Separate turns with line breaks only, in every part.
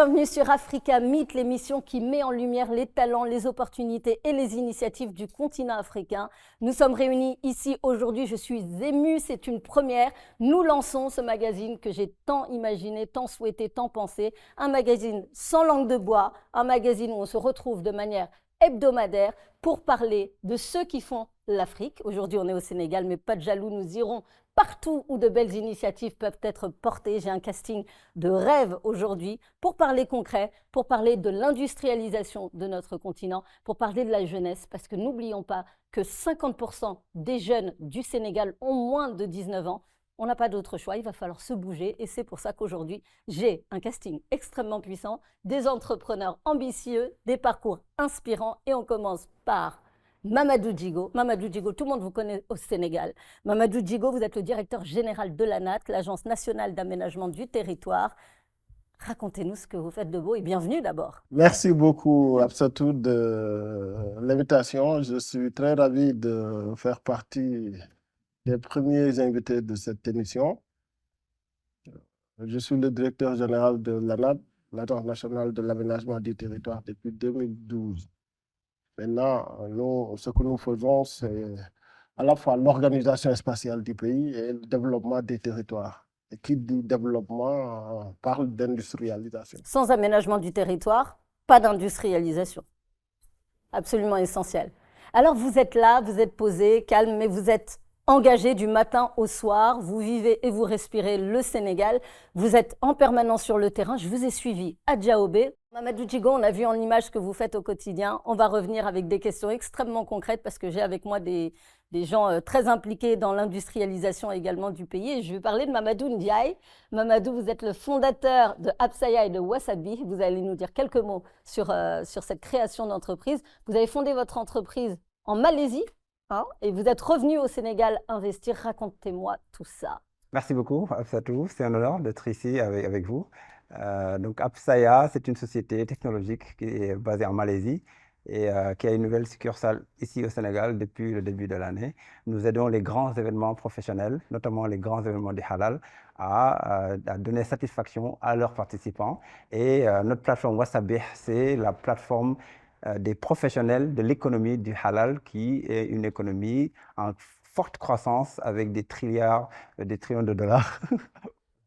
bienvenue sur Africa Meet, l'émission qui met en lumière les talents, les opportunités et les initiatives du continent africain. Nous sommes réunis ici aujourd'hui, je suis émue, c'est une première. Nous lançons ce magazine que j'ai tant imaginé, tant souhaité, tant pensé. Un magazine sans langue de bois, un magazine où on se retrouve de manière hebdomadaire pour parler de ceux qui font l'Afrique. Aujourd'hui, on est au Sénégal, mais pas de jaloux, nous irons partout où de belles initiatives peuvent être portées. J'ai un casting de rêve aujourd'hui pour parler concret, pour parler de l'industrialisation de notre continent, pour parler de la jeunesse, parce que n'oublions pas que 50% des jeunes du Sénégal ont moins de 19 ans. On n'a pas d'autre choix, il va falloir se bouger et c'est pour ça qu'aujourd'hui, j'ai un casting extrêmement puissant, des entrepreneurs ambitieux, des parcours inspirants et on commence par Mamadou Djigo. Mamadou Djigo, tout le monde vous connaît au Sénégal. Mamadou Djigo, vous êtes le directeur général de l'ANAT, l'Agence nationale d'aménagement du territoire. Racontez-nous ce que vous faites de beau et bienvenue d'abord.
Merci beaucoup, Absatou, de l'invitation. Je suis très ravi de faire partie des premiers invités de cette émission. Je suis le directeur général de l'ANAT, l'Agence nationale de l'aménagement du territoire, depuis 2012. Maintenant, nous, ce que nous faisons, c'est à la fois l'organisation spatiale du pays et le développement des territoires. Et qui dit développement parle d'industrialisation.
Sans aménagement du territoire, pas d'industrialisation. Absolument essentiel. Alors vous êtes là, vous êtes posé, calme, mais vous êtes engagé du matin au soir, vous vivez et vous respirez le Sénégal, vous êtes en permanence sur le terrain, je vous ai suivi à Diaobé. Mamadou Djigo, on a vu en image ce que vous faites au quotidien, on va revenir avec des questions extrêmement concrètes parce que j'ai avec moi des gens très impliqués dans l'industrialisation également du pays et je vais parler de Mamadou Ndiaye. Mamadou, vous êtes le fondateur de Absaya et de Wasabi, vous allez nous dire quelques mots sur cette création d'entreprise. Vous avez fondé votre entreprise en Malaisie. Et vous êtes revenu au Sénégal investir. Racontez-moi tout ça.
Merci beaucoup, Absatou. C'est un honneur d'être ici avec vous. Donc, Absaya, c'est une société technologique qui est basée en Malaisie et qui a une nouvelle succursale ici au Sénégal depuis le début de l'année. Nous aidons les grands événements professionnels, notamment les grands événements du halal, à donner satisfaction à leurs participants. Et notre plateforme Wasabi, c'est la plateforme des professionnels de l'économie du halal, qui est une économie en forte croissance avec des trillions de dollars.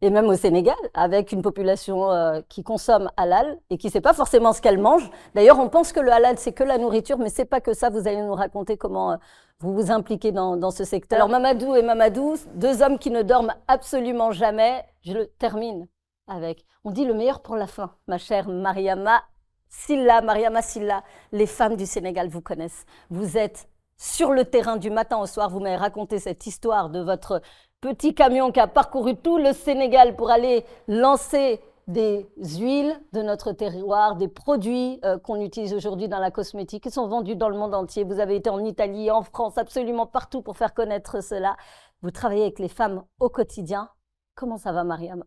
Et même au Sénégal, avec une population qui consomme halal et qui ne sait pas forcément ce qu'elle mange. D'ailleurs, on pense que le halal, c'est que la nourriture, mais ce n'est pas que ça. Vous allez nous raconter comment vous vous impliquez dans ce secteur. Alors, Mamadou et Mamadou, deux hommes qui ne dorment absolument jamais. Je le termine avec, on dit le meilleur pour la fin, ma chère Mariama Silla, les femmes du Sénégal vous connaissent. Vous êtes sur le terrain du matin au soir. Vous m'avez raconté cette histoire de votre petit camion qui a parcouru tout le Sénégal pour aller lancer des huiles de notre terroir, des produits qu'on utilise aujourd'hui dans la cosmétique qui sont vendus dans le monde entier. Vous avez été en Italie, en France, absolument partout pour faire connaître cela. Vous travaillez avec les femmes au quotidien. Comment ça va, Mariam ?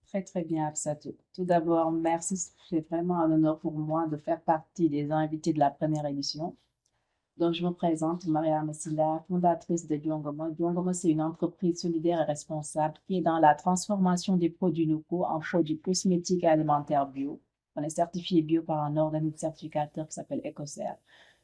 Très, très bien, Absatou. Tout d'abord, merci. C'est vraiment un honneur pour moi de faire partie des invités de la première édition. Donc, je me présente, Mariama Silla, fondatrice de Diongoma. Diongoma, c'est une entreprise solidaire et responsable qui est dans la transformation des produits locaux en produits cosmétiques et alimentaires bio. On est certifié bio par un organisme certificateur qui s'appelle Ecocer.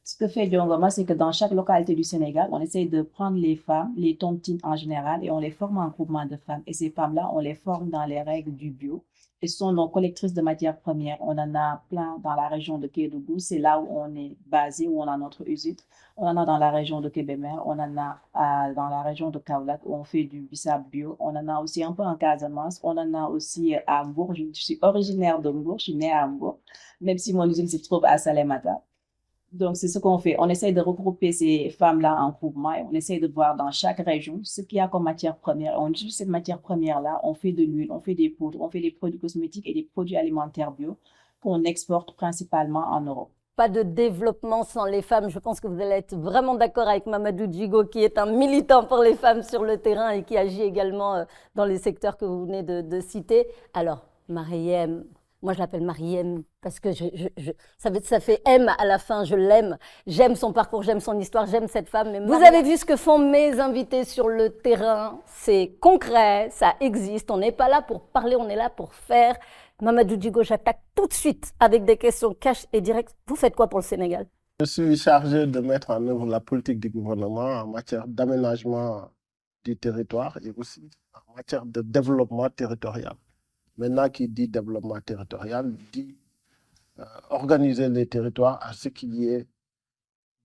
Ce que fait Diongoma, c'est que dans chaque localité du Sénégal, on essaye de prendre les femmes, les tontines en général, et on les forme en groupement de femmes. Et ces femmes-là, on les forme dans les règles du bio. Elles sont nos collectrices de matières premières. On en a plein dans la région de Kédougou. C'est là où on est basé, où on a notre usine. On en a dans la région de Kébémer. On en a dans la région de Kaolack, où on fait du bissap bio. On en a aussi un peu en Casamance. On en a aussi à Mbour. Je suis originaire de Mbour. Je suis née à Mbour, même si mon usine se trouve à Salémata. Donc, c'est ce qu'on fait. On essaye de regrouper ces femmes-là en groupement et on essaye de voir dans chaque région ce qu'il y a comme matière première. On utilise cette matière première-là, on fait de l'huile, on fait des poudres, on fait des produits cosmétiques et des produits alimentaires bio qu'on exporte principalement en Europe.
Pas de développement sans les femmes. Je pense que vous allez être vraiment d'accord avec Mamadou Djigo, qui est un militant pour les femmes sur le terrain et qui agit également dans les secteurs que vous venez de citer. Alors, Mariem, moi je l'appelle Mariem parce que ça fait M à la fin, je l'aime. J'aime son parcours, j'aime son histoire, j'aime cette femme. Mais vous avez vu ce que font mes invités sur le terrain. C'est concret, ça existe. On n'est pas là pour parler, on est là pour faire. Mamadou Djigo, j'attaque tout de suite avec des questions cash et directes. Vous faites quoi pour le Sénégal?
Je suis chargé de mettre en œuvre la politique du gouvernement en matière d'aménagement du territoire et aussi en matière de développement territorial. Maintenant, qui dit développement territorial, dit organiser les territoires à ce qu'il y ait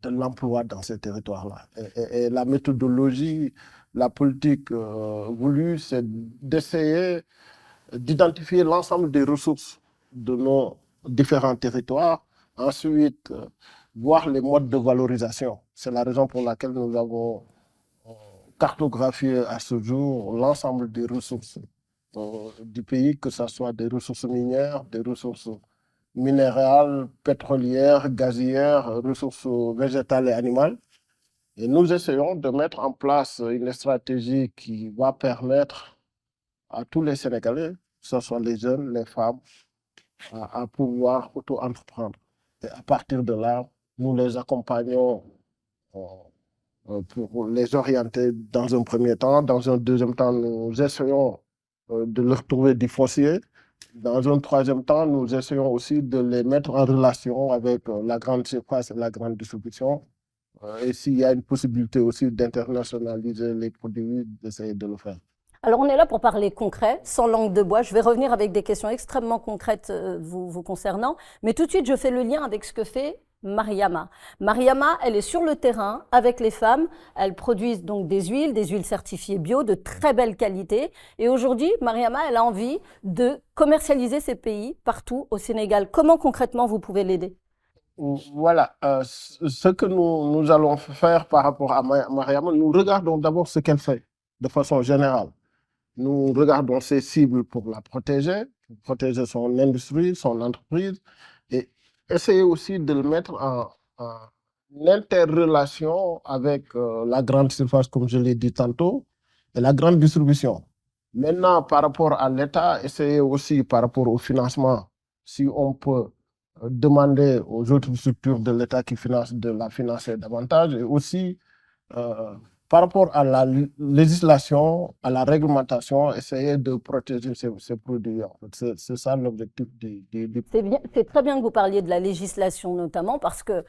de l'emploi dans ces territoires-là. Et la méthodologie, la politique voulue, c'est d'essayer d'identifier l'ensemble des ressources de nos différents territoires, ensuite voir les modes de valorisation. C'est la raison pour laquelle nous avons cartographié à ce jour l'ensemble des ressources du pays, que ce soit des ressources minières, des ressources minérales, pétrolières, gazières, ressources végétales et animales. Et nous essayons de mettre en place une stratégie qui va permettre à tous les Sénégalais, que ce soit les jeunes, les femmes, à pouvoir auto-entreprendre. Et à partir de là, nous les accompagnons pour les orienter dans un premier temps. Dans un deuxième temps, nous essayons de leur trouver du foncier. Dans un troisième temps, nous essayons aussi de les mettre en relation avec la grande surface et la grande distribution. Et s'il y a une possibilité aussi d'internationaliser les produits, d'essayer de le faire.
Alors, on est là pour parler concret, sans langue de bois. Je vais revenir avec des questions extrêmement concrètes vous concernant. Mais tout de suite, je fais le lien avec ce que fait Mariama. Mariama, elle est sur le terrain avec les femmes. Elles produisent donc des huiles certifiées bio de très belle qualité. Et aujourd'hui, Mariama, elle a envie de commercialiser ses pays partout au Sénégal. Comment concrètement vous pouvez l'aider?
Voilà, ce que nous allons faire par rapport à Mariama, nous regardons d'abord ce qu'elle fait de façon générale. Nous regardons ses cibles pour la protéger son industrie, son entreprise, et essayer aussi de le mettre en interrelation avec la grande surface, comme je l'ai dit tantôt, et la grande distribution. Maintenant, par rapport à l'État, essayer aussi par rapport au financement, si on peut demander aux autres structures de l'État qui financent de la financer davantage, et aussi par rapport à la législation, à la réglementation, essayer de protéger ces produits. En fait. C'est ça l'objectif du...
C'est très bien que vous parliez de la législation notamment parce que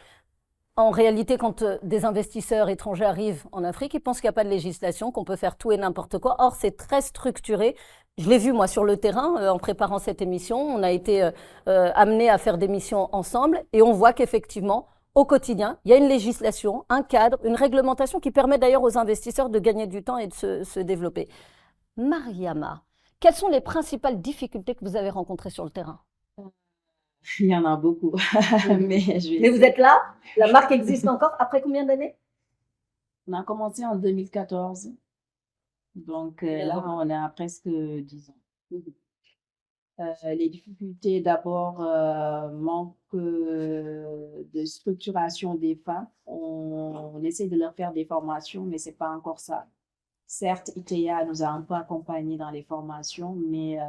en réalité, quand des investisseurs étrangers arrivent en Afrique, ils pensent qu'il n'y a pas de législation, qu'on peut faire tout et n'importe quoi. Or, c'est très structuré. Je l'ai vu, moi, sur le terrain, en préparant cette émission. On a été amenés à faire des missions ensemble et on voit qu'effectivement, au quotidien, il y a une législation, un cadre, une réglementation qui permet d'ailleurs aux investisseurs de gagner du temps et de se développer. Mariama, quelles sont les principales difficultés que vous avez rencontrées sur le terrain?
Il y en a beaucoup, mais
Mais vous êtes là? La marque existe encore après combien d'années?
On a commencé en 2014, donc là, on est à presque 10 ans. Les difficultés, d'abord, manque de structuration des femmes. On essaie de leur faire des formations, mais c'est pas encore ça. Certes, ITEA nous a un peu accompagnés dans les formations, mais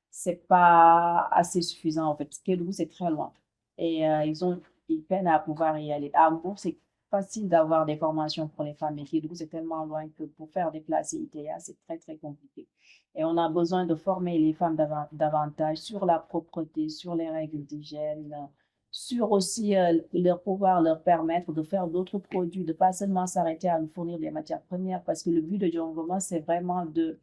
c'est pas assez suffisant en fait. Kédougou, c'est très loin et ils peinent à pouvoir y aller. À Hambourg, c'est facile d'avoir des formations pour les femmes, mais Kédougou, c'est tellement loin que pour faire déplacer ITEA, c'est très très compliqué. Et on a besoin de former les femmes davantage sur la propreté, sur les règles d'hygiène, sur aussi pouvoir leur permettre de faire d'autres produits, de pas seulement s'arrêter à nous fournir des matières premières, parce que le but de Djongoma, c'est vraiment de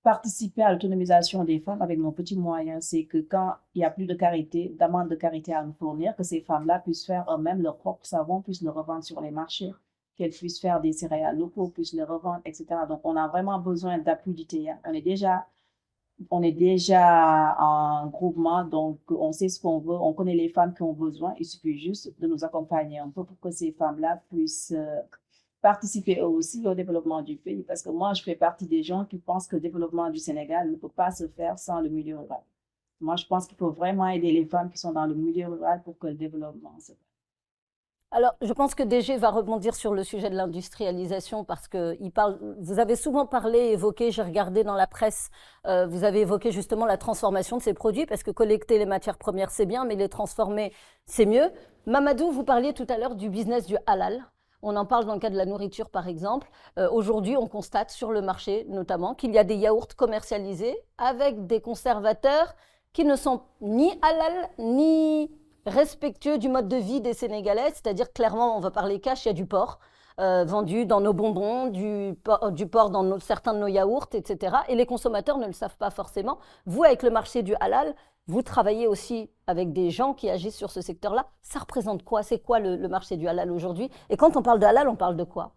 participer à l'autonomisation des femmes avec nos petits moyens. C'est que quand il n'y a plus de karité, d'amende de karité à nous fournir, que ces femmes-là puissent faire eux-mêmes leur propre savon, puissent le revendre sur les marchés, qu'elles puissent faire des céréales locaux, puissent les revendre, etc. Donc, on a vraiment besoin d'appui d'ITEA. On est déjà en groupement, donc on sait ce qu'on veut, on connaît les femmes qui ont besoin. Il suffit juste de nous accompagner un peu pour que ces femmes-là puissent participer aussi au développement du pays. Parce que moi, je fais partie des gens qui pensent que le développement du Sénégal ne peut pas se faire sans le milieu rural. Moi, je pense qu'il faut vraiment aider les femmes qui sont dans le milieu rural pour que le développement se fasse.
Alors, je pense que DG va rebondir sur le sujet de l'industrialisation parce que vous avez souvent parlé, évoqué, j'ai regardé dans la presse, vous avez évoqué justement la transformation de ces produits parce que collecter les matières premières, c'est bien, mais les transformer, c'est mieux. Mamadou, vous parliez tout à l'heure du business du halal. On en parle dans le cas de la nourriture, par exemple. Aujourd'hui, on constate sur le marché, notamment, qu'il y a des yaourts commercialisés avec des conservateurs qui ne sont ni halal, ni respectueux du mode de vie des Sénégalais. C'est-à-dire, clairement, on va parler cash, il y a du porc vendu dans nos bonbons, du porc dans certains de nos yaourts, etc. Et les consommateurs ne le savent pas forcément. Vous, avec le marché du halal, vous travaillez aussi avec des gens qui agissent sur ce secteur-là. Ça représente quoi? C'est quoi le marché du halal aujourd'hui? Et quand on parle de halal, on parle de quoi?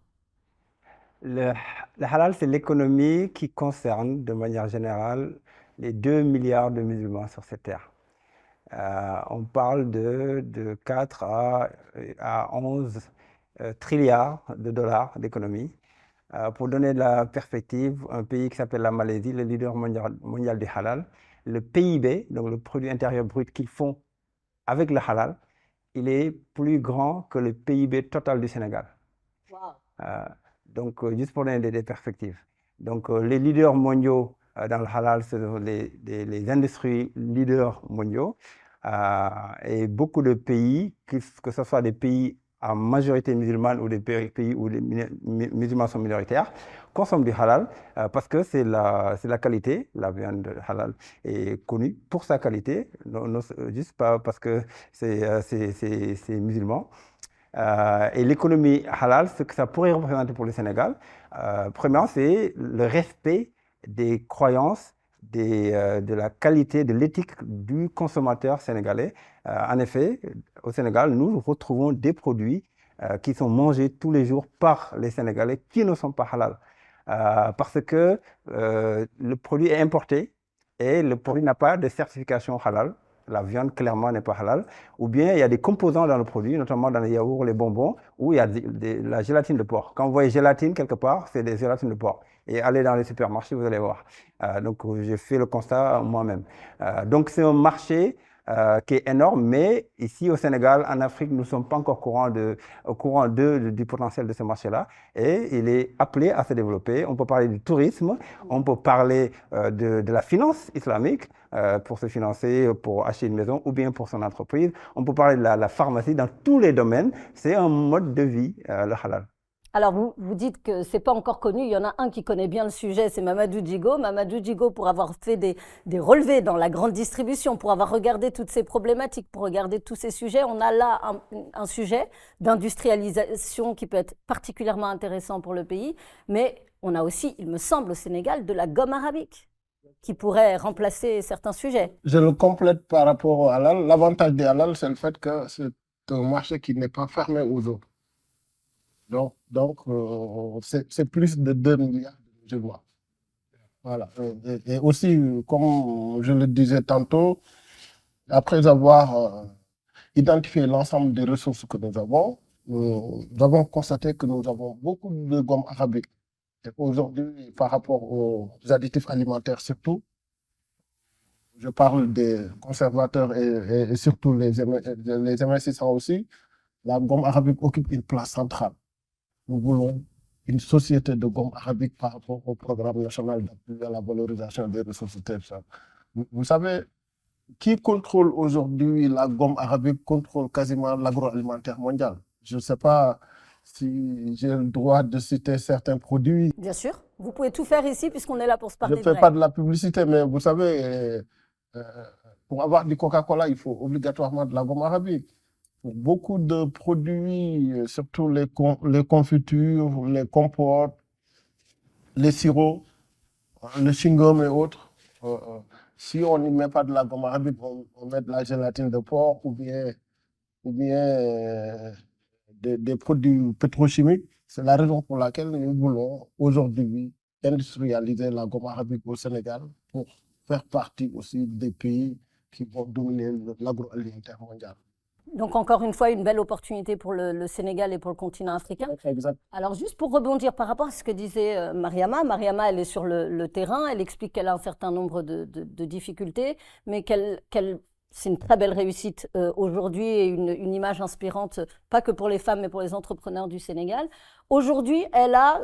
Le halal, c'est l'économie qui concerne de manière générale les 2 milliards de musulmans sur cette terre. On parle de 4 à 11 trilliards de dollars d'économie. Pour donner de la perspective, un pays qui s'appelle la Malaisie, le leader mondial du halal, le PIB, donc le produit intérieur brut qu'ils font avec le halal, il est plus grand que le PIB total du Sénégal.
Wow.
Donc, juste pour donner des perspectives. Donc, les leaders mondiaux dans le halal, ce sont les industries leaders mondiaux. Et beaucoup de pays, que ce soit des pays à majorité musulmane ou des pays où les musulmans sont minoritaires, consomment du halal parce que c'est la qualité. La viande halal est connue pour sa qualité, non, juste pas parce que c'est musulman. Et l'économie halal, ce que ça pourrait représenter pour le Sénégal, premièrement, c'est le respect des croyances, de la qualité, de l'éthique du consommateur sénégalais. En effet, au Sénégal, nous retrouvons des produits qui sont mangés tous les jours par les Sénégalais qui ne sont pas halal. Parce que le produit est importé et le produit n'a pas de certification halal. La viande, clairement, n'est pas halal. Ou bien, il y a des composants dans le produit, notamment dans les yaourts, les bonbons, où il y a la gélatine de porc. Quand vous voyez gélatine quelque part, c'est des gélatines de porc. Et allez dans les supermarchés, vous allez voir. Donc, j'ai fait le constat moi-même. Donc, c'est un marché qui est énorme, mais ici au Sénégal, en Afrique, nous ne sommes pas encore au courant du potentiel de ce marché-là. Et il est appelé à se développer. On peut parler du tourisme, on peut parler de la finance islamique pour se financer, pour acheter une maison ou bien pour son entreprise. On peut parler de la pharmacie dans tous les domaines. C'est un mode de vie, le halal.
Alors, vous dites que ce n'est pas encore connu. Il y en a un qui connaît bien le sujet, c'est Mamadou Djigo. Mamadou Djigo, pour avoir fait des relevés dans la grande distribution, pour avoir regardé toutes ces problématiques, pour regarder tous ces sujets, on a là un sujet d'industrialisation qui peut être particulièrement intéressant pour le pays. Mais on a aussi, il me semble, au Sénégal, de la gomme arabique qui pourrait remplacer certains sujets.
Je le complète par rapport au halal. L'avantage du halal, c'est le fait que c'est un marché qui n'est pas fermé aux autres. Donc c'est plus de 2 milliards de musulmans. Voilà. Et aussi, comme je le disais tantôt, après avoir identifié l'ensemble des ressources que nous avons constaté que nous avons beaucoup de gomme arabique. Et aujourd'hui, par rapport aux additifs alimentaires surtout, je parle des conservateurs et surtout les émincissants aussi, la gomme arabique occupe une place centrale. Nous voulons une société de gomme arabique par rapport au programme national d'appui à la valorisation des ressources territoriales. Vous savez, qui contrôle aujourd'hui la gomme arabique contrôle quasiment l'agroalimentaire mondial. Je ne sais pas si j'ai le droit de citer certains produits.
Bien sûr, vous pouvez tout faire ici puisqu'on est là pour se parler.
Je ne fais pas de la publicité, mais vous savez, pour avoir du Coca-Cola, il faut obligatoirement de la gomme arabique. Pour beaucoup de produits, surtout les confitures, les compotes, les sirops, le chewing-gum et autres, si on n'y met pas de la gomme arabique, on met de la gélatine de porc ou bien des produits pétrochimiques. C'est la raison pour laquelle nous voulons aujourd'hui industrialiser la gomme arabique au Sénégal pour faire partie aussi des pays qui vont dominer l'agroalimentaire mondial.
Donc, encore une fois, une belle opportunité pour le Sénégal et pour le continent africain.
Exact.
Alors, juste pour rebondir par rapport à ce que disait Mariama, elle est sur le terrain, elle explique qu'elle a un certain nombre de difficultés, mais c'est une très belle réussite aujourd'hui et une image inspirante, pas que pour les femmes, mais pour les entrepreneurs du Sénégal. Aujourd'hui, elle a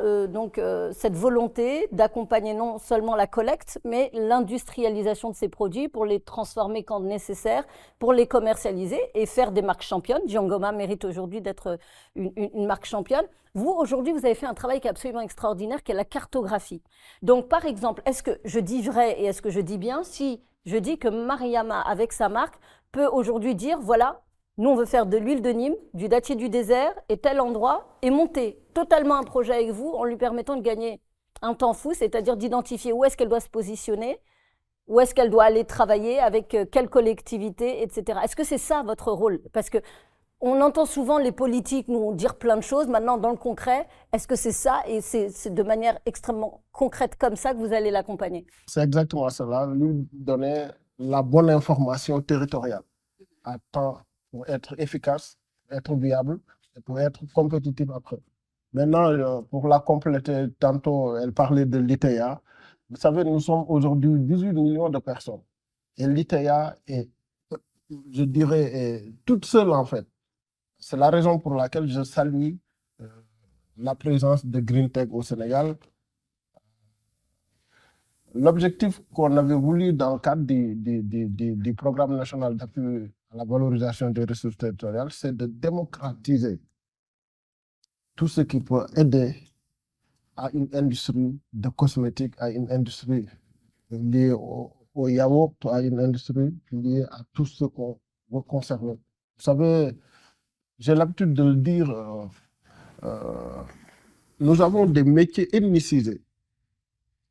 cette volonté d'accompagner non seulement la collecte, mais l'industrialisation de ces produits pour les transformer quand nécessaire, pour les commercialiser et faire des marques championnes. Diongoma mérite aujourd'hui d'être une marque championne. Vous, aujourd'hui, vous avez fait un travail qui est absolument extraordinaire, qui est la cartographie. Donc, par exemple, est-ce que je dis vrai et est-ce que je dis bien si Je dis que Mariama, avec sa marque, peut aujourd'hui dire, voilà, nous on veut faire de l'huile de Nîmes, du dattier du désert et tel endroit, et monter totalement un projet avec vous en lui permettant de gagner un temps fou, c'est-à-dire d'identifier où est-ce qu'elle doit se positionner, où est-ce qu'elle doit aller travailler, avec quelle collectivité, etc. Est-ce que c'est ça votre rôle? Parce que on entend souvent les politiques nous dire plein de choses. Maintenant, dans le concret, est-ce que c'est ça et c'est de manière extrêmement concrète comme ça que vous allez l'accompagner?
C'est exactement cela, lui donner la bonne information territoriale à temps pour être efficace, être viable et pour être compétitif après. Maintenant, pour la compléter, tantôt elle parlait de l'ITEA. Vous savez, nous sommes aujourd'hui 18 millions de personnes. Et l'ITEA est, je dirais, est toute seule en fait. C'est la raison pour laquelle je salue la présence de Green Tech au Sénégal. L'objectif qu'on avait voulu dans le cadre du programme national d'appui à la valorisation des ressources territoriales, c'est de démocratiser tout ce qui peut aider à une industrie de cosmétiques, à une industrie liée au yaourt, à une industrie liée à tout ce qu'on veut conserver. Vous savez, j'ai l'habitude de le dire, nous avons des métiers ethnicisés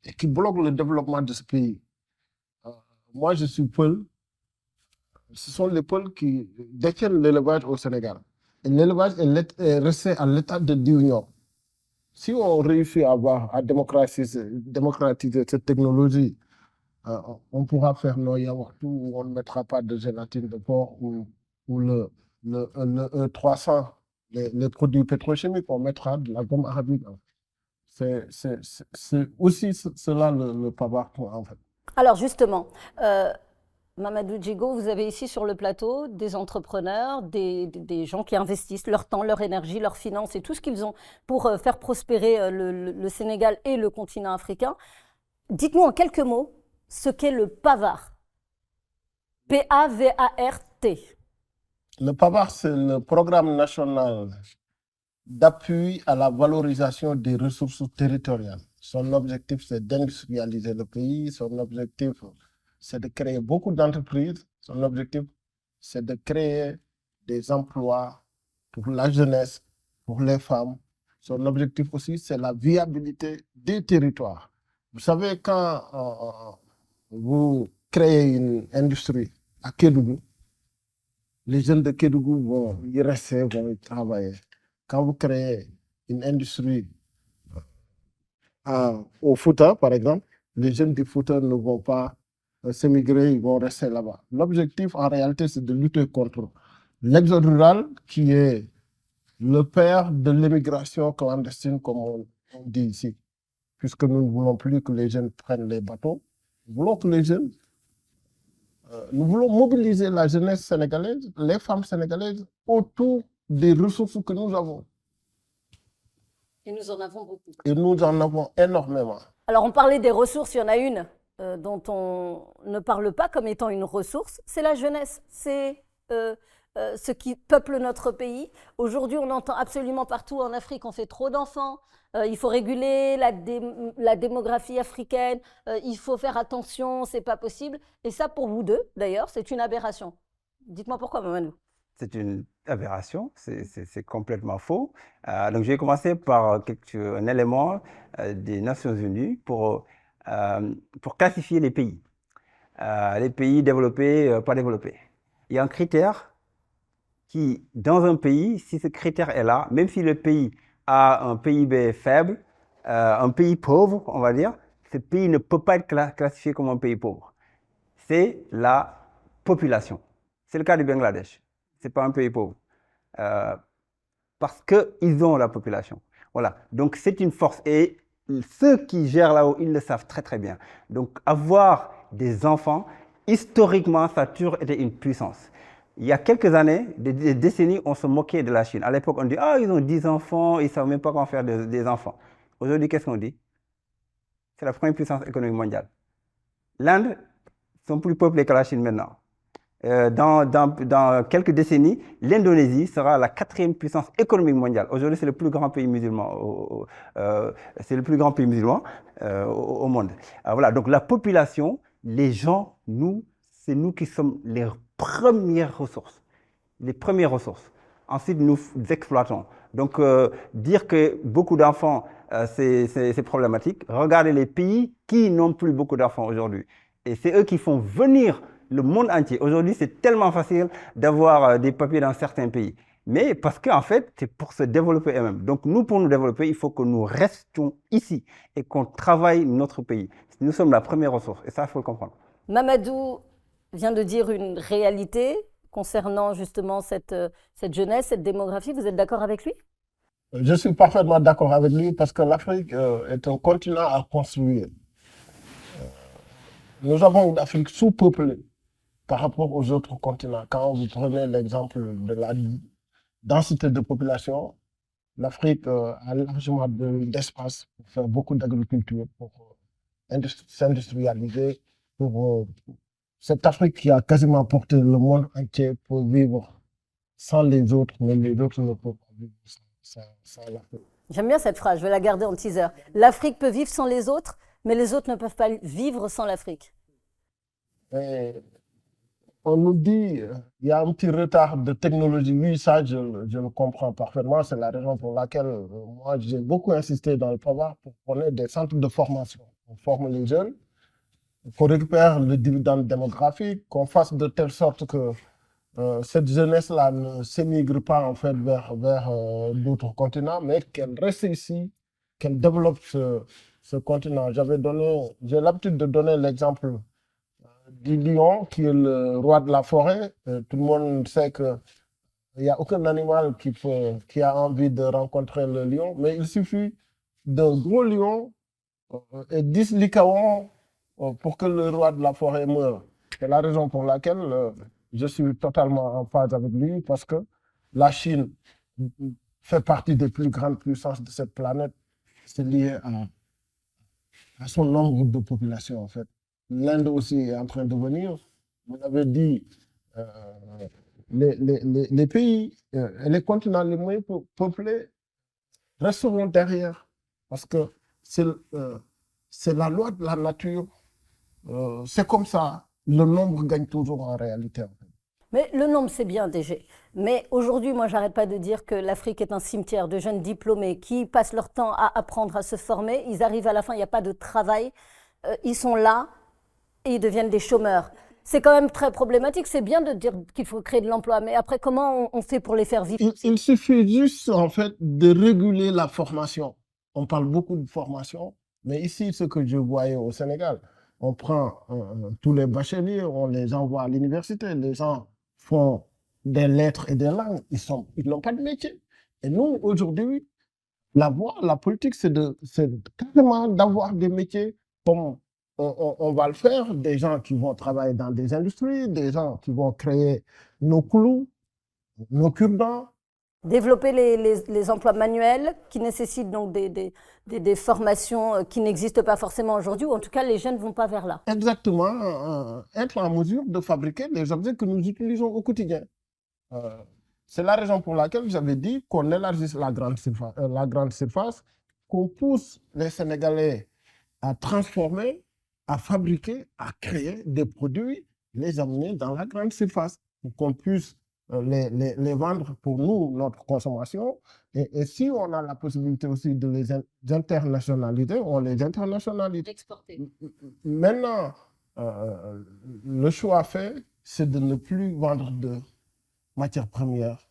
et qui bloquent le développement de ce pays. Moi, je suis Peul. Ce sont les Peuls qui détiennent l'élevage au Sénégal. Et l'élevage est resté à l'état de d'union. Si on réussit à démocratiser cette technologie, on pourra faire nos yaourts où on ne mettra pas de gélatine de porc ou le E300, les produits pétrochimiques, on mettra de la gomme arabique. C'est aussi cela le Pavard, en fait.
Alors justement, Mamadou Djigo, vous avez ici sur le plateau des entrepreneurs, des gens qui investissent leur temps, leur énergie, leurs finances et tout ce qu'ils ont pour faire prospérer le Sénégal et le continent africain. Dites-nous en quelques mots ce qu'est le Pavard. P-A-V-A-R-T.
Le Pavard, c'est le programme national d'appui à la valorisation des ressources territoriales. Son objectif, c'est d'industrialiser le pays. Son objectif, c'est de créer beaucoup d'entreprises. Son objectif, c'est de créer des emplois pour la jeunesse, pour les femmes. Son objectif aussi, c'est la viabilité des territoires. Vous savez, quand vous créez une industrie à Kédougou, les jeunes de Kédougou vont y rester, vont y travailler. Quand vous créez une industrie au Fouta, par exemple, les jeunes du Fouta ne vont pas s'émigrer, ils vont rester là-bas. L'objectif, en réalité, c'est de lutter contre l'exode rural, qui est le père de l'émigration clandestine, comme on dit ici. Puisque nous ne voulons plus que les jeunes prennent les bateaux, nous voulons que les jeunes... nous voulons mobiliser la jeunesse sénégalaise, les femmes sénégalaises, autour des ressources que nous avons.
Et nous en avons beaucoup.
Et nous en avons énormément.
Alors, on parlait des ressources, il y en a une dont on ne parle pas comme étant une ressource, c'est la jeunesse. C'est ce qui peuple notre pays. Aujourd'hui, on entend absolument partout en Afrique, on fait trop d'enfants, il faut réguler la démographie africaine, il faut faire attention, c'est pas possible. Et ça, pour vous deux, d'ailleurs, c'est une aberration. Dites-moi pourquoi, Mamadou.
C'est une aberration, c'est complètement faux. Donc, je vais commencer par un élément des Nations Unies pour classifier les pays développés, pas développés. Il y a un critère qui, dans un pays, si ce critère est là, même si le pays a un PIB faible, un pays pauvre, on va dire, ce pays ne peut pas être classifié comme un pays pauvre. C'est la population. C'est le cas du Bangladesh. Ce n'est pas un pays pauvre. Parce qu'ils ont la population. Voilà. Donc, c'est une force. Et ceux qui gèrent là-haut, ils le savent très, très bien. Donc, avoir des enfants, historiquement, ça a toujours été une puissance. Il y a quelques années, des décennies, on se moquait de la Chine. À l'époque, on dit « Ah, ils ont 10 enfants, ils ne savent même pas comment faire des enfants. » Aujourd'hui, qu'est-ce qu'on dit? C'est la première puissance économique mondiale. L'Inde sont plus peuplés que la Chine maintenant. Dans quelques décennies, l'Indonésie sera la 4e puissance économique mondiale. Aujourd'hui, c'est le plus grand pays musulman au monde. Voilà, donc la population, les gens, c'est nous qui sommes les premières ressources. Les premières ressources. Ensuite, nous exploitons. Donc, dire que beaucoup d'enfants, c'est problématique. Regardez les pays qui n'ont plus beaucoup d'enfants aujourd'hui. Et c'est eux qui font venir le monde entier. Aujourd'hui, c'est tellement facile d'avoir des papiers dans certains pays. Mais parce qu'en fait, c'est pour se développer eux-mêmes. Donc, nous, pour nous développer, il faut que nous restions ici et qu'on travaille notre pays. Nous sommes la première ressource. Et ça, il faut le comprendre.
Mamadou vient de dire une réalité concernant justement cette jeunesse, cette démographie. Vous êtes d'accord avec lui?
Je suis parfaitement d'accord avec lui parce que l'Afrique est un continent à construire. Nous avons une Afrique sous-peuplée par rapport aux autres continents. Quand vous prenez l'exemple de la densité de population, l'Afrique a largement d'espace pour faire beaucoup d'agriculture, pour s'industrialiser, pour cette Afrique qui a quasiment porté le monde entier pour vivre sans les autres, mais les autres ne peuvent pas vivre sans l'Afrique.
J'aime bien cette phrase, je vais la garder en teaser. L'Afrique peut vivre sans les autres, mais les autres ne peuvent pas vivre sans l'Afrique.
On nous dit il y a un petit retard de technologie. Oui, ça, je le comprends parfaitement. C'est la raison pour laquelle moi, j'ai beaucoup insisté dans le pouvoir pour qu'on ait des centres de formation. On forme les jeunes, qu'on récupère le dividende démographique, qu'on fasse de telle sorte que cette jeunesse-là ne s'émigre pas en fait vers d'autres continents, mais qu'elle reste ici, qu'elle développe ce continent. J'ai l'habitude de donner l'exemple du lion, qui est le roi de la forêt. Tout le monde sait qu'il n'y a aucun animal qui a envie de rencontrer le lion, mais il suffit d'un gros lion et 10 licaons pour que le roi de la forêt meure. C'est la raison pour laquelle je suis totalement en phase avec lui, parce que la Chine fait partie des plus grandes puissances de cette planète. C'est lié à son nombre de population, en fait. L'Inde aussi est en train de venir. Vous l'avez dit, les pays et les continents les moins peuplés resteront derrière, parce que c'est la loi de la nature. C'est comme ça. Le nombre gagne toujours en réalité.
Mais le nombre, c'est bien, DG. Mais aujourd'hui, moi, j'arrête pas de dire que l'Afrique est un cimetière de jeunes diplômés qui passent leur temps à apprendre, à se former. Ils arrivent à la fin, il n'y a pas de travail. Ils sont là et ils deviennent des chômeurs. C'est quand même très problématique. C'est bien de dire qu'il faut créer de l'emploi, mais après, comment on fait pour les faire vivre?
Il suffit juste, en fait, de réguler la formation. On parle beaucoup de formation, mais ici, ce que je voyais au Sénégal, on prend tous les bacheliers, on les envoie à l'université, les gens font des lettres et des langues, ils n'ont pas de métier. Et nous, aujourd'hui, la voie, la politique, c'est carrément d'avoir des métiers comme on va le faire, des gens qui vont travailler dans des industries, des gens qui vont créer nos clous, nos cure-dents.
Développer les emplois manuels qui nécessitent donc des formations qui n'existent pas forcément aujourd'hui, ou en tout cas les jeunes ne vont pas vers là.
Exactement, être en mesure de fabriquer les objets que nous utilisons au quotidien. C'est la raison pour laquelle j'avais dit qu'on élargisse la grande surface, qu'on pousse les Sénégalais à transformer, à fabriquer, à créer des produits, les amener dans la grande surface, pour qu'on puisse les vendre pour nous, notre consommation. Et si on a la possibilité aussi de les internationaliser, on les internationalise.
Exporter.
Maintenant, le choix fait, c'est de ne plus vendre de matières premières.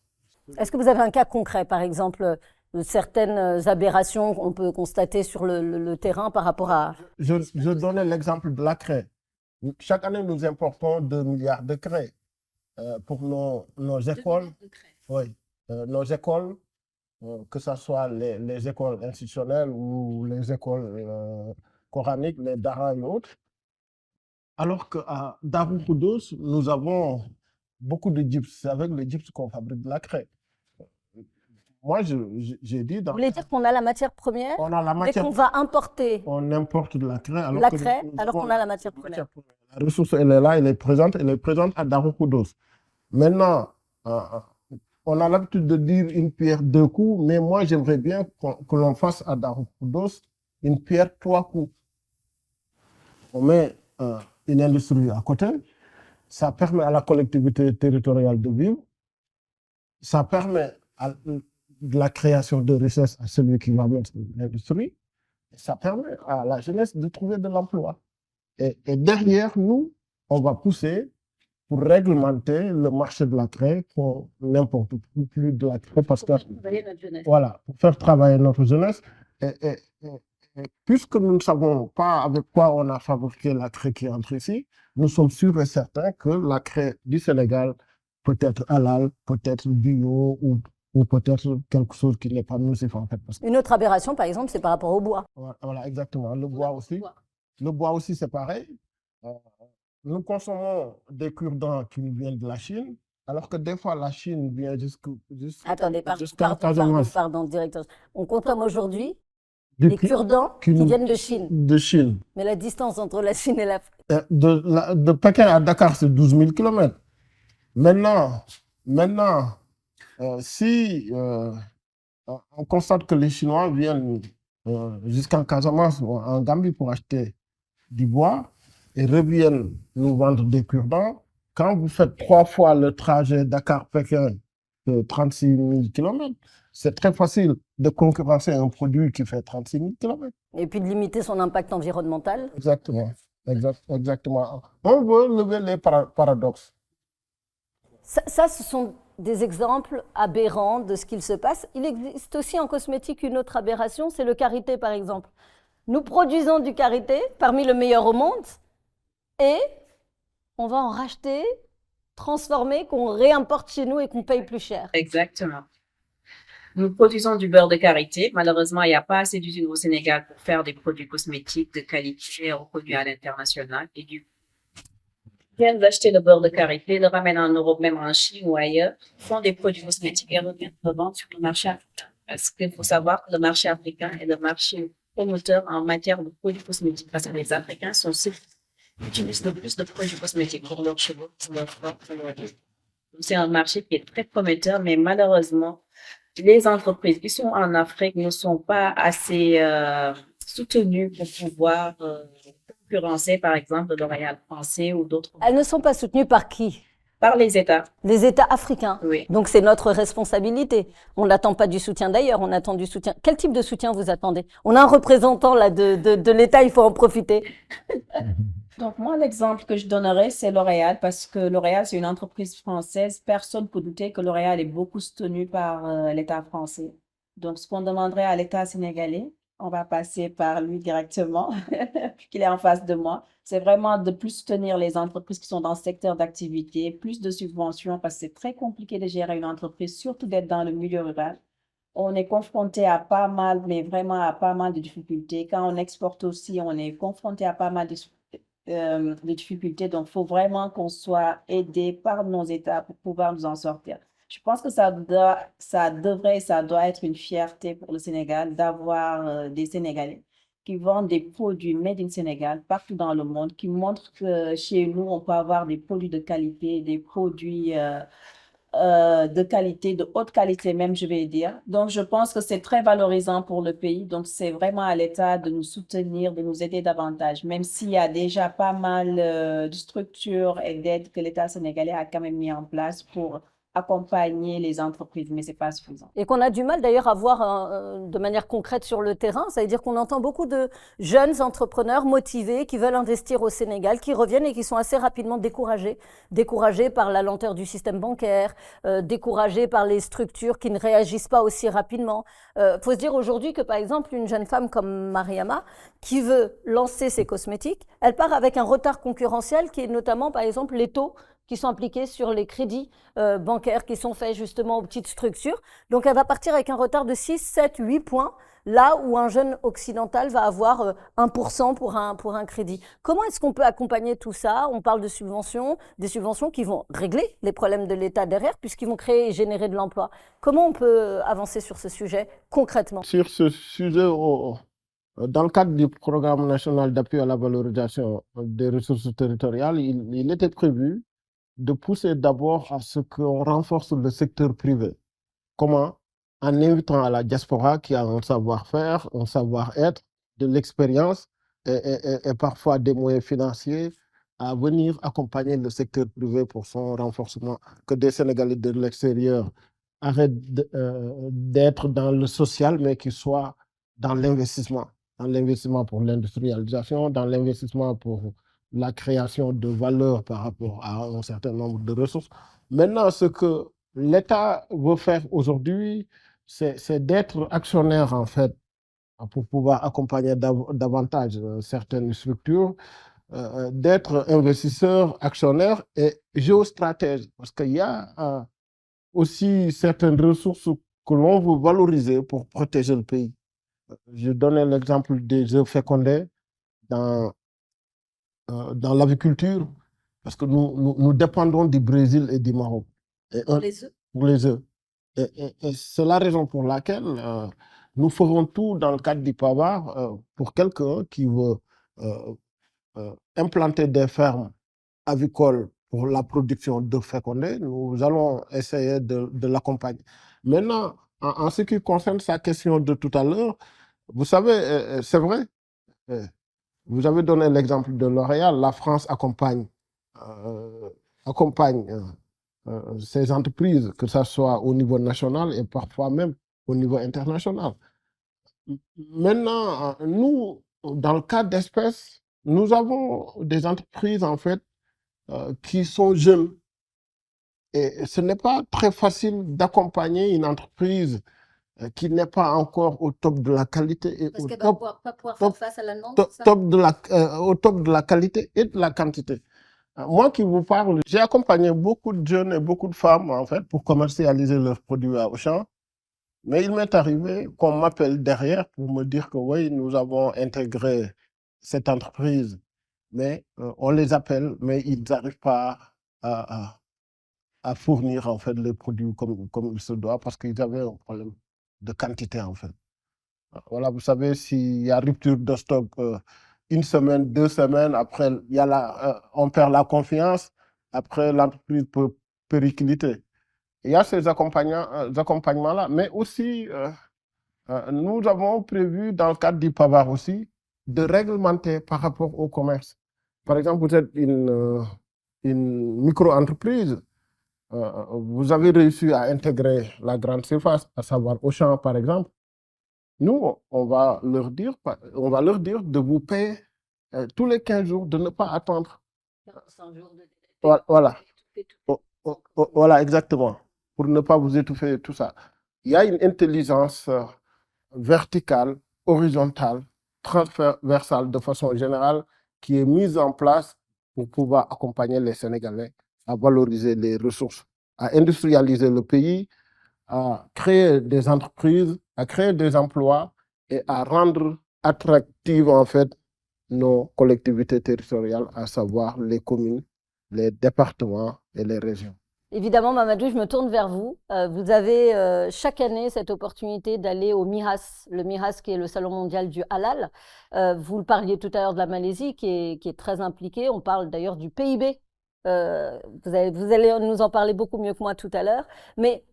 Est-ce que vous avez un cas concret, par exemple, de certaines aberrations qu'on peut constater sur le terrain par rapport à...
Je donnais l'exemple de la craie. Chaque année, nous importons 2 milliards de craies. Pour nos écoles, oui, nos écoles, que ce soit les écoles institutionnelles ou les écoles coraniques, les daras et autres. Alors qu'à Darou Khoudoss, nous avons beaucoup de gypse. C'est avec le gypse qu'on fabrique de la craie. Moi, j'ai dit...
Vous voulez dire qu'on a la matière première,
on a la matière,
mais qu'on va importer
on importe de la craie
alors qu'on a la matière première.
La ressource, elle est là, elle est présente à Darou Khoudoss. Maintenant, on a l'habitude de dire une pierre 2 coups, mais moi, j'aimerais bien que l'on fasse à Darou Khoudoss une pierre 3 coups. On met une industrie à côté. Ça permet à la collectivité territoriale de vivre. Ça permet de la création de richesses à celui qui va mettre l'industrie. Ça permet à la jeunesse de trouver de l'emploi. Et derrière nous, on va pousser pour réglementer le marché de la craie, pour n'importe plus de la craie, parce que, voilà, pour faire travailler notre jeunesse. Et puisque nous ne savons pas avec quoi on a fabriqué la craie qui entre ici, nous sommes sûrs et certains que la craie du Sénégal peut être halal, peut être bio ou peut-être quelque chose qui n'est pas nocif en fait.
Une autre aberration, par exemple, c'est par rapport au bois.
Voilà, exactement. Le bois aussi. Le bois aussi, c'est pareil. Nous consommons des cure-dents qui nous viennent de la Chine, alors que des fois, la Chine vient
Attendez,
jusqu'à Casamance.
pardon, directeur. On consomme aujourd'hui
Des
des cure-dents qui viennent de Chine.
De Chine.
Mais la distance entre la Chine et l'Afrique.
De Pékin à Dakar, c'est 12 000 km. Maintenant, si on constate que les Chinois viennent jusqu'en Casamance ou en Gambie pour acheter du bois et reviennent nous vendre des cure-dents, quand vous faites 3 fois le trajet Dakar-Pékin de 36 000 km, c'est très facile de concurrencer un produit qui fait 36 000 km.
Et puis de limiter son impact environnemental.
Exactement. Exactement. On veut lever les paradoxes.
Ça, ce sont des exemples aberrants de ce qu'il se passe. Il existe aussi en cosmétique une autre aberration, c'est le karité par exemple. Nous produisons du karité, parmi le meilleur au monde, et on va en racheter, transformer, qu'on réimporte chez nous et qu'on paye plus cher.
Exactement. Nous produisons du beurre de karité. Malheureusement, il n'y a pas assez d'usines au Sénégal pour faire des produits cosmétiques de qualité reconnus à l'international. Et du coup, ils viennent d'acheter le beurre de karité, le ramènent en Europe, même en Chine ou ailleurs, font des produits cosmétiques et reviennent revendre sur le marché africain. Parce qu'il faut savoir que le marché africain est le marché promoteur en matière de produits cosmétiques. Parce que les Africains sont ceux qui utilisent le plus de produits cosmétiques pour leurs cheveux, pour leurs corps, pour leur vie. C'est un marché qui est très prometteur, mais malheureusement, les entreprises qui sont en Afrique ne sont pas assez soutenues pour pouvoir concurrencer, par exemple, le L'Oréal français ou d'autres.
Elles ne sont pas soutenues par qui?
Par les États.
Les États africains.
Oui.
Donc c'est notre responsabilité. On n'attend pas du soutien d'ailleurs, on attend du soutien. Quel type de soutien vous attendez? On a un représentant là de l'État, il faut en profiter.
Donc moi, l'exemple que je donnerais, c'est L'Oréal, parce que L'Oréal, c'est une entreprise française. Personne ne peut douter que L'Oréal est beaucoup soutenu par l'État français. Donc ce qu'on demanderait à l'État sénégalais, on va passer par lui directement, puisqu'il est en face de moi, c'est vraiment de plus soutenir les entreprises qui sont dans ce secteur d'activité, plus de subventions, parce que c'est très compliqué de gérer une entreprise, surtout d'être dans le milieu rural. On est confronté à pas mal, mais vraiment à pas mal de difficultés. Quand on exporte aussi, on est confronté à pas mal de difficultés. Donc, il faut vraiment qu'on soit aidé par nos États pour pouvoir nous en sortir. Je pense que ça doit être une fierté pour le Sénégal d'avoir des Sénégalais qui vendent des produits made in Sénégal partout dans le monde, qui montrent que chez nous, on peut avoir des produits de qualité, des produits de qualité, de haute qualité même, je vais dire. Donc, je pense que c'est très valorisant pour le pays. Donc, c'est vraiment à l'État de nous soutenir, de nous aider davantage, même s'il y a déjà pas mal de structures et d'aides que l'État sénégalais a quand même mis en place pour accompagner les entreprises, mais ce n'est pas suffisant.
Et qu'on a du mal d'ailleurs à voir de manière concrète sur le terrain. Ça veut dire qu'on entend beaucoup de jeunes entrepreneurs motivés qui veulent investir au Sénégal, qui reviennent et qui sont assez rapidement découragés par la lenteur du système bancaire, découragés par les structures qui ne réagissent pas aussi rapidement. Faut se dire aujourd'hui que par exemple une jeune femme comme Mariama qui veut lancer ses cosmétiques, elle part avec un retard concurrentiel qui est notamment par exemple les taux qui sont appliqués sur les crédits bancaires qui sont faits justement aux petites structures. Donc, elle va partir avec un retard de 6, 7, 8 points, là où un jeune occidental va avoir 1% pour un crédit. Comment est-ce qu'on peut accompagner tout ça? On parle de subventions, des subventions qui vont régler les problèmes de l'État derrière, puisqu'ils vont créer et générer de l'emploi. Comment on peut avancer sur ce sujet concrètement?
Sur ce sujet, dans le cadre du programme national d'appui à la valorisation des ressources territoriales, il était prévu de pousser d'abord à ce qu'on renforce le secteur privé. Comment? En invitant à la diaspora qui a un savoir-faire, un savoir-être, de l'expérience et parfois des moyens financiers à venir accompagner le secteur privé pour son renforcement, que des Sénégalais de l'extérieur arrêtent d'être dans le social, mais qu'ils soient dans l'investissement pour l'industrialisation, dans l'investissement pour la création de valeur par rapport à un certain nombre de ressources. Maintenant, ce que l'État veut faire aujourd'hui, c'est d'être actionnaire, en fait, pour pouvoir accompagner davantage certaines structures, d'être investisseur, actionnaire et géostratège, parce qu'il y a aussi certaines ressources que l'on veut valoriser pour protéger le pays. Je donnais l'exemple des œufs fécondés dans l'agriculture, parce que nous dépendons du Brésil et du Maroc.
Pour les œufs.
Pour les œufs. Et c'est la raison pour laquelle nous ferons tout dans le cadre du PAVAR pour quelqu'un qui veut implanter des fermes avicoles pour la production d'œufs fécondés. Nous allons essayer de l'accompagner. Maintenant, en ce qui concerne sa question de tout à l'heure, vous savez, c'est vrai, vous avez donné l'exemple de L'Oréal, la France accompagne ces entreprises, que ce soit au niveau national et parfois même au niveau international. Maintenant, nous, dans le cas d'espèces, nous avons des entreprises, en fait, qui sont jeunes. Et ce n'est pas très facile d'accompagner une entreprise qui n'est pas encore au top de la qualité et
Parce
au
qu'elle
top,
va pas pouvoir faire face à la demande,
top,
c'est ça?
au top de la qualité et de la quantité. Moi qui vous parle, j'ai accompagné beaucoup de jeunes et beaucoup de femmes, en fait, pour commercialiser leurs produits à Auchan. Mais il m'est arrivé qu'on m'appelle derrière pour me dire que oui, nous avons intégré cette entreprise, mais on les appelle, mais ils n'arrivent pas à fournir, en fait, les produits comme il se doit, parce qu'ils avaient un problème de quantité, en fait. Voilà, vous savez, s'il y a rupture de stock, une semaine, 2 semaines, après, on perd la confiance, après l'entreprise peut péricliter. Il y a ces accompagnements-là, mais aussi, nous avons prévu, dans le cadre du PAVAR aussi, de réglementer par rapport au commerce. Par exemple, vous êtes une micro-entreprise, vous avez réussi à intégrer la grande surface, à savoir Auchan, par exemple. Nous, on va leur dire de vous payer tous les 15 jours, de ne pas attendre.
100 jours de délai.
Voilà.
Tout.
Voilà, exactement. Pour ne pas vous étouffer, tout ça. Il y a une intelligence verticale, horizontale, transversale de façon générale qui est mise en place pour pouvoir accompagner les Sénégalais à valoriser les ressources, à industrialiser le pays, à créer des entreprises, à créer des emplois et à rendre attractives, en fait, nos collectivités territoriales, à savoir les communes, les départements et les régions.
Évidemment, Mamadou, je me tourne vers vous. Vous avez chaque année cette opportunité d'aller au MIRAS, le MIRAS qui est le Salon mondial du halal. Vous le parliez tout à l'heure de la Malaisie qui est très impliquée. On parle d'ailleurs du PIB. Vous allez nous en parler beaucoup mieux que moi tout à l'heure. Mais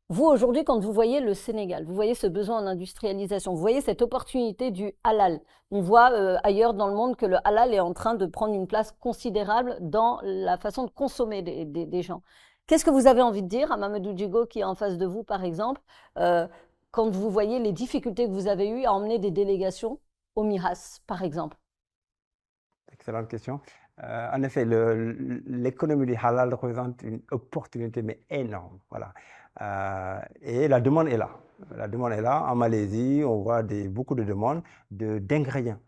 vous, aujourd'hui, quand vous voyez le Sénégal, vous voyez ce besoin en industrialisation, vous voyez cette opportunité du halal. On voit ailleurs dans le monde que le halal est en train de prendre une place considérable dans la façon de consommer des gens. Qu'est-ce que vous avez envie de dire à Mamadou Djigo qui est en face de vous, par exemple, quand vous voyez les difficultés que vous avez eues à emmener des délégations au MIRAS, par exemple?
Excellente question. En effet, l'économie du halal représente une opportunité mais énorme. Voilà. Et la demande est là. La demande est là. En Malaisie, on voit beaucoup de demandes d'ingrédients.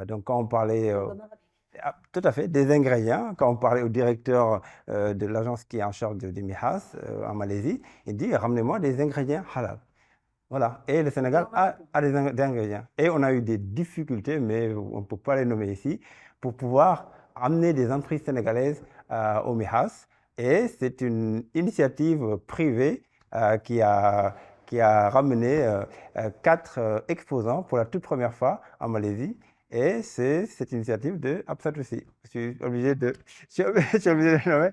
Donc, quand on parlait... tout à fait, des ingrédients. Quand on parlait au directeur de l'agence qui est en charge du MIRAS en Malaisie, il dit « ramenez-moi des ingrédients halal ». Voilà, et le Sénégal a des ingrédients. Et on a eu des difficultés, mais on ne peut pas les nommer ici, pour pouvoir amener des entreprises sénégalaises au MIRAS. Et c'est une initiative privée qui a ramené 4 exposants pour la toute première fois en Malaisie. Et c'est cette initiative de Absatoussi. Je suis obligé de le nommer.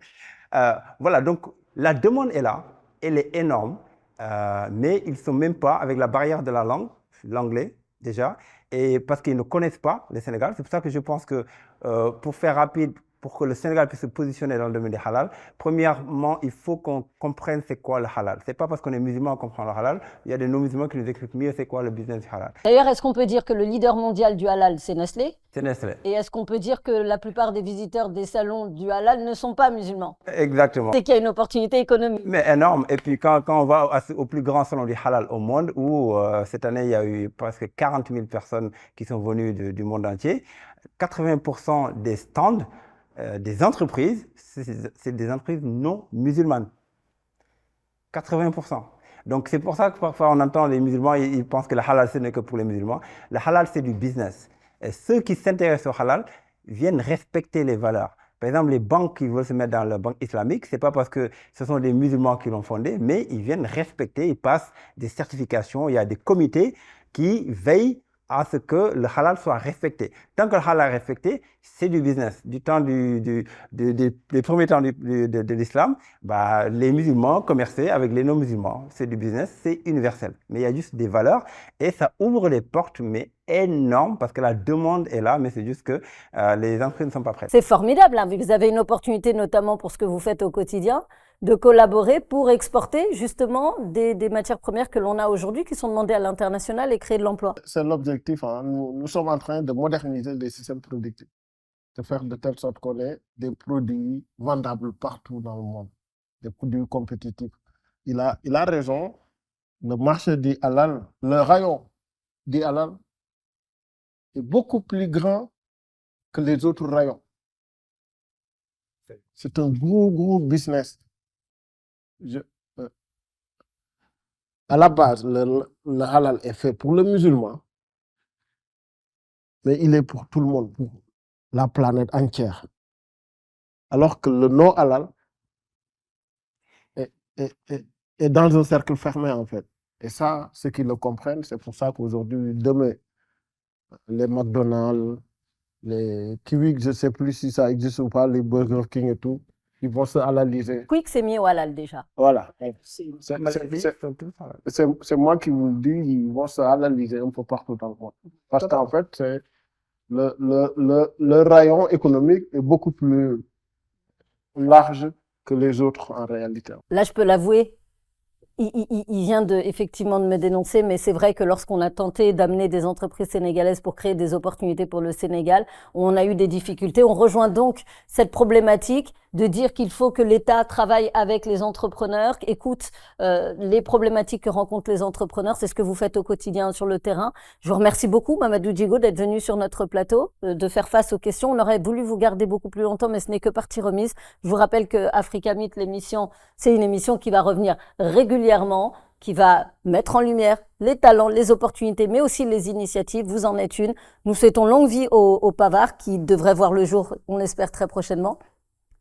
Voilà, donc la demande est là, elle est énorme. Mais ils ne sont même pas avec la barrière de la langue, l'anglais déjà, et parce qu'ils ne connaissent pas le Sénégal. C'est pour ça que je pense que pour faire rapide, pour que le Sénégal puisse se positionner dans le domaine du halal, premièrement, il faut qu'on comprenne c'est quoi le halal. C'est pas parce qu'on est musulman qu'on comprend le halal. Il y a des non-musulmans qui nous expliquent mieux c'est quoi le business du halal.
D'ailleurs, est-ce qu'on peut dire que le leader mondial du halal, c'est Nestlé?
C'est Nestlé.
Et est-ce qu'on peut dire que la plupart des visiteurs des salons du halal ne sont pas musulmans?
Exactement.
C'est qu'il y a une opportunité économique.
Mais énorme. Et puis quand on va au plus grand salon du halal au monde, où cette année il y a eu presque 40 000 personnes qui sont venues du monde entier, 80% des stands des entreprises, c'est des entreprises non musulmanes. 80%. Donc c'est pour ça que parfois on entend les musulmans, ils pensent que le halal ce n'est que pour les musulmans. Le halal c'est du business. Et ceux qui s'intéressent au halal viennent respecter les valeurs. Par exemple, les banques qui veulent se mettre dans la banque islamique, ce n'est pas parce que ce sont des musulmans qui l'ont fondé, mais ils viennent respecter, ils passent des certifications, il y a des comités qui veillent à ce que le halal soit respecté. Tant que le halal est respecté, c'est du business. Du temps des premiers temps de l'islam, bah, les musulmans commerçaient avec les non-musulmans. C'est du business, c'est universel. Mais il y a juste des valeurs et ça ouvre les portes, mais énormes, parce que la demande est là, mais c'est juste que les entreprises ne sont pas prêtes.
C'est formidable, hein, vous avez une opportunité, notamment pour ce que vous faites au quotidien, de collaborer pour exporter justement des matières premières que l'on a aujourd'hui, qui sont demandées à l'international et créer de l'emploi.
C'est l'objectif. Hein. Nous sommes en train de moderniser les systèmes productifs, de faire de telle sorte qu'on ait des produits vendables partout dans le monde, des produits compétitifs. Il a raison, le marché du halal, le rayon du halal est beaucoup plus grand que les autres rayons. C'est un gros business. À la base, le halal est fait pour le musulman, mais il est pour tout le monde, pour la planète entière. Alors que le non-halal est dans un cercle fermé, en fait. Et ça, ceux qui le comprennent, c'est pour ça qu'aujourd'hui, demain, les McDonald's, les Kiwi, je ne sais plus si ça existe ou pas, les Burger King et tout, ils vont se halaliser.
Quick s'est mis au halal déjà.
Voilà. C'est moi qui vous le dis, ils vont se halaliser un peu partout dans le monde. Parce qu'en fait, c'est le rayon économique est beaucoup plus large que les autres en réalité.
Là, je peux l'avouer, il vient effectivement de me dénoncer, mais c'est vrai que lorsqu'on a tenté d'amener des entreprises sénégalaises pour créer des opportunités pour le Sénégal, on a eu des difficultés. On rejoint donc cette problématique de dire qu'il faut que l'État travaille avec les entrepreneurs, écoute les problématiques que rencontrent les entrepreneurs. C'est ce que vous faites au quotidien sur le terrain. Je vous remercie beaucoup, Mamadou Djigo, d'être venu sur notre plateau, de faire face aux questions. On aurait voulu vous garder beaucoup plus longtemps, mais ce n'est que partie remise. Je vous rappelle que Africa Meet, l'émission, c'est une émission qui va revenir régulièrement, qui va mettre en lumière les talents, les opportunités, mais aussi les initiatives. Vous en êtes une. Nous souhaitons longue vie au Pavard, qui devrait voir le jour, on espère, très prochainement.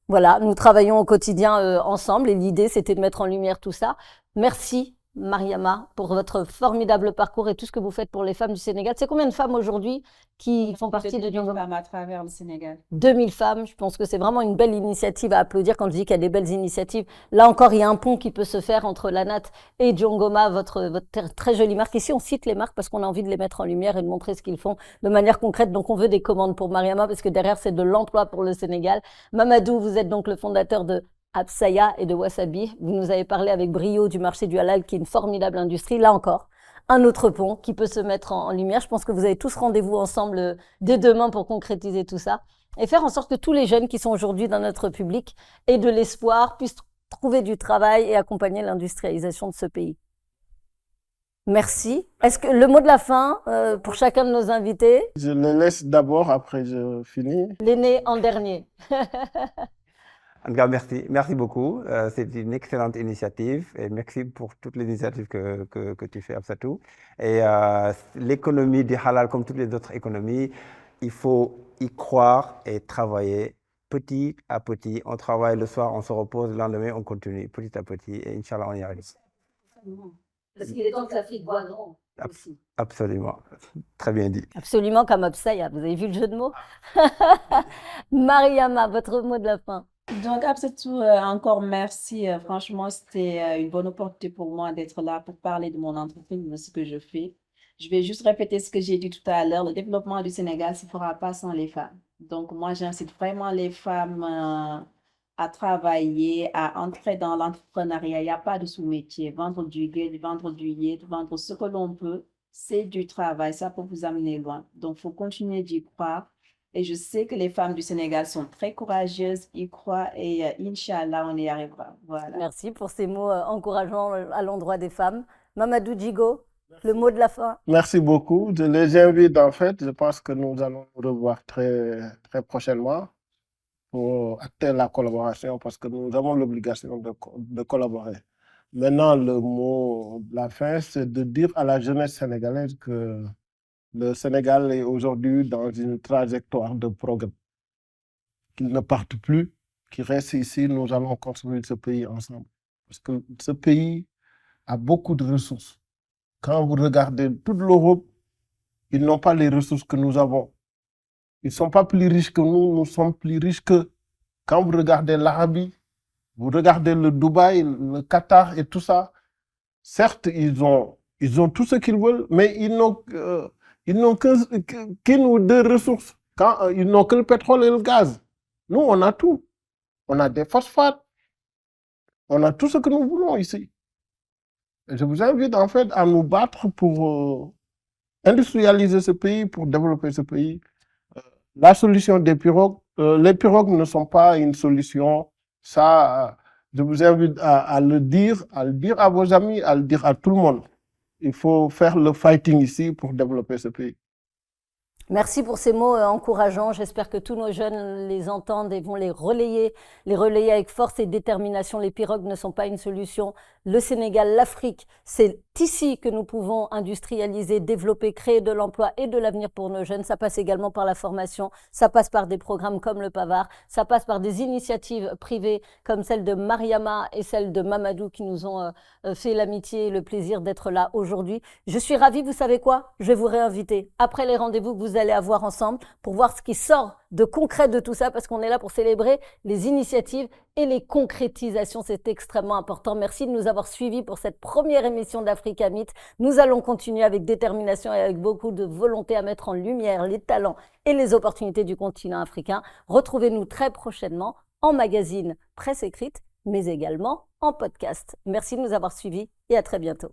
Voilà, nous travaillons au quotidien ensemble et l'idée, c'était de mettre en lumière tout ça. Merci, Mariama, pour votre formidable parcours et tout ce que vous faites pour les femmes du Sénégal. C'est combien de femmes aujourd'hui qui font partie de Diongoma?
Femmes à travers le Sénégal.
2000 femmes, je pense que c'est vraiment une belle initiative à applaudir quand je dis qu'il y a des belles initiatives. Là encore, il y a un pont qui peut se faire entre la NAT et Diongoma, votre très jolie marque. Ici, on cite les marques parce qu'on a envie de les mettre en lumière et de montrer ce qu'ils font de manière concrète. Donc, on veut des commandes pour Mariama parce que derrière, c'est de l'emploi pour le Sénégal. Mamadou, vous êtes donc le fondateur de Absaya et de Wasabi. Vous nous avez parlé avec brio du marché du halal, qui est une formidable industrie. Là encore, un autre pont qui peut se mettre en lumière. Je pense que vous avez tous rendez-vous ensemble dès demain pour concrétiser tout ça et faire en sorte que tous les jeunes qui sont aujourd'hui dans notre public aient de l'espoir, puissent trouver du travail et accompagner l'industrialisation de ce pays. Merci. Est-ce que le mot de la fin pour chacun de nos invités?
Je le laisse d'abord, après je finis.
L'aîné en dernier.
En tout cas, merci. Merci beaucoup. C'est une excellente initiative et merci pour toutes les initiatives que tu fais, Absatou. Et l'économie du halal, comme toutes les autres économies, il faut y croire et travailler petit à petit. On travaille le soir, on se repose, le lendemain, on continue petit à petit et Inch'Allah, on y arrive.
Parce qu'il est temps que l'Afrique voit grand.
Absolument. Très bien dit.
Absolument, comme Absaya. Vous avez vu le jeu de mots? Mariama, votre mot de la fin.
Donc, Absatou, encore merci. Franchement, c'était une bonne opportunité pour moi d'être là pour parler de mon entreprise, de ce que je fais. Je vais juste répéter ce que j'ai dit tout à l'heure. Le développement du Sénégal ne se fera pas sans les femmes. Donc, moi, j'incite vraiment les femmes à travailler, à entrer dans l'entrepreneuriat. Il n'y a pas de sous-métier. Vendre du guet, vendre du yé, vendre ce que l'on peut, c'est du travail. Ça peut vous amener loin. Donc, il faut continuer d'y croire. Et je sais que les femmes du Sénégal sont très courageuses, y croient et Inch'Allah, on y arrivera. Voilà.
Merci pour ces mots encourageants à l'endroit des femmes. Mamadou Djigo, le mot de la fin.
Merci beaucoup. Je les invite en fait. Je pense que nous allons nous revoir très, très prochainement pour acter la collaboration parce que nous avons l'obligation de collaborer. Maintenant, le mot de la fin, c'est de dire à la jeunesse sénégalaise que le Sénégal est aujourd'hui dans une trajectoire de progrès. Qu'ils ne partent plus, qu'ils restent ici, nous allons construire ce pays ensemble. Parce que ce pays a beaucoup de ressources. Quand vous regardez toute l'Europe, ils n'ont pas les ressources que nous avons. Ils ne sont pas plus riches que nous sommes plus riches qu'eux. Quand vous regardez l'Arabie, vous regardez le Dubaï, le Qatar et tout ça, certes, ils ont tout ce qu'ils veulent, mais ils n'ont qu'une ou deux ressources. Ils n'ont que le pétrole et le gaz. Nous, on a tout. On a des phosphates. On a tout ce que nous voulons ici. Et je vous invite en fait à nous battre pour industrialiser ce pays, pour développer ce pays. La solution des pirogues, les pirogues ne sont pas une solution. Ça, je vous invite à le dire à vos amis, à le dire à tout le monde. Il faut faire le fighting ici pour développer ce pays.
Merci pour ces mots encourageants. J'espère que tous nos jeunes les entendent et vont les relayer avec force et détermination. Les pirogues ne sont pas une solution. Le Sénégal, l'Afrique, c'est ici que nous pouvons industrialiser, développer, créer de l'emploi et de l'avenir pour nos jeunes. Ça passe également par la formation, ça passe par des programmes comme le Pavard, ça passe par des initiatives privées comme celle de Mariama et celle de Mamadou qui nous ont fait l'amitié et le plaisir d'être là aujourd'hui. Je suis ravie, vous savez quoi? Je vais vous réinviter après les rendez-vous que vous allez avoir ensemble pour voir ce qui sort de concret de tout ça parce qu'on est là pour célébrer les initiatives et les concrétisations. C'est extrêmement important. Merci de nous avoir suivis pour cette première émission d'Africa Meet. Nous allons continuer avec détermination et avec beaucoup de volonté à mettre en lumière les talents et les opportunités du continent africain. Retrouvez-nous très prochainement en magazine presse écrite, mais également en podcast. Merci de nous avoir suivis et à très bientôt.